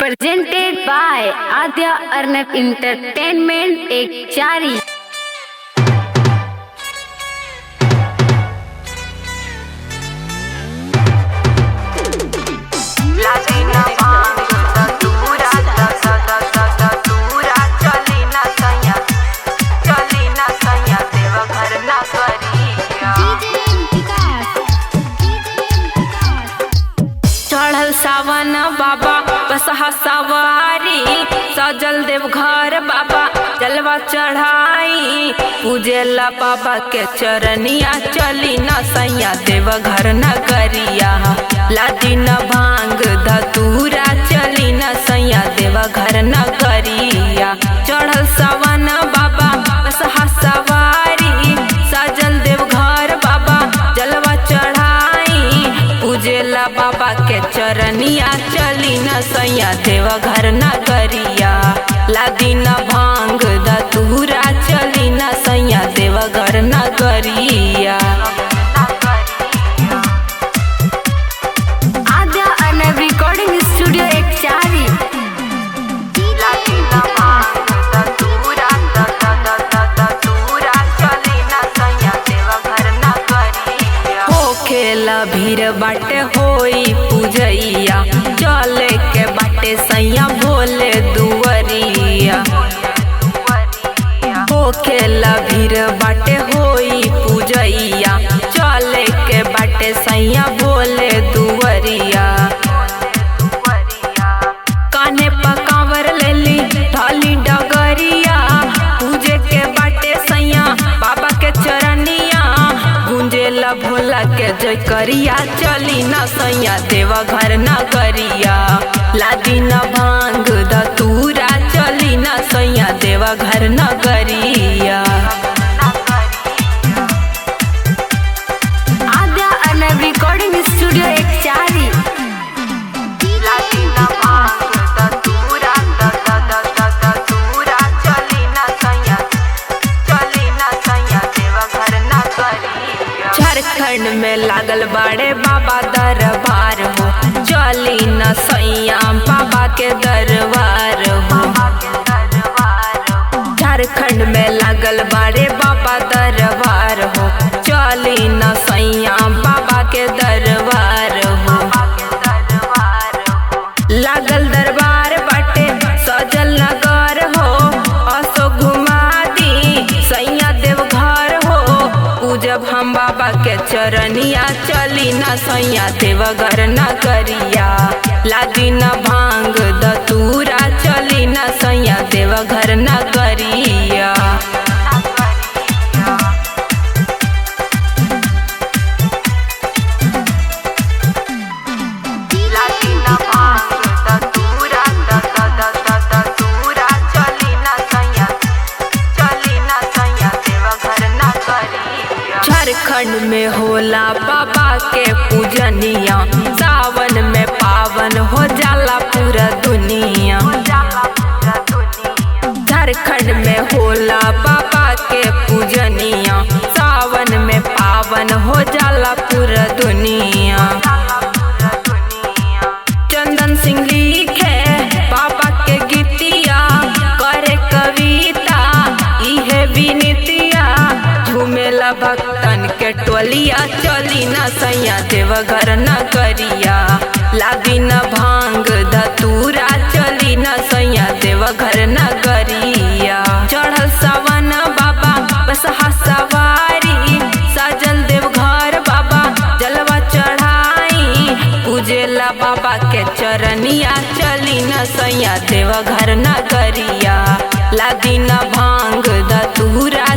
Presented by Adya Arnab Entertainment एक चारी। चढ़ल सावन बाबा बसहा सवारी सजल देव घर बाबा जलवा चढ़ाई पूजेला बाबा के चरनिया चली न सैया देव घर न करिया लादी न भांग धतूरा चली न सैया देव घर न करिया। चढ़ल सावन बाबा बसहा सवारी सजल देव घर बाबा जलवा चढ़ाई पूजेला बाबा के चरनिया चली न सैया देव घर न करिया लादी न भांग धतूरा चली न सैया देव घर न करिया। आद्या अर्नब रिकॉर्डिंग स्टूडियो एक चारी। खेला भीड़ बाटे होई पूजैया चले के बाटे सैया भोले दुवरिया हो खेला भीड़ बाटे होई पूजैया चले के बाटे सैया भोले दुवरिया। काने पकावर लेली ढाली डगरिया पूजे के बाटे सैया बाबा के चरनिया गुंजेला भोला के जय करिया चली न सैया देवा घर न करिया लादी न भांग धतूरा चली न सैया देवा घर न करिया। आद्या अर्नब रिकॉर्डिंग स्टूडियो एक चारी। झारखंड में लागल बड़े बाबा दरबार हो चली न सैया बाबा के दरबार हो। झारखंड में लागल बड़े बाबा दरबार हो चली न सैया बाबा के दरबार हो। लागल दरबार बाटे सजल नगर हो असो घुमा दी सैया देव घर हो पूजब हम बाबा के चरनिया चली न सैया देव घर न करिया लादी न भांग धतूरा चली न सैया देव घर न करिया। झारखंड में होला बाबा के पूजनिया सावन में पावन हो जाला पूरा दुनिया। झारखंड में होला बाबा के पूजनिया सावन में पावन हो जाला पूरा दुनिया। चंदन सिंह लिखे बाबा के गीतिया करे कविता इहे विनीतिया झूमेला भक्तन के टोलिया चली न सैया देव घर न करिया लादी न भांग धतूरा चली न सैया देव घर न करिया। चढ़ल सावन बाबा बसहा सवारी सजल देव घर बाबा जलवा चढ़ाई पूजेला बाबा के चरनिया चली न सैया देव घर न करिया लादी न भांग धतूरा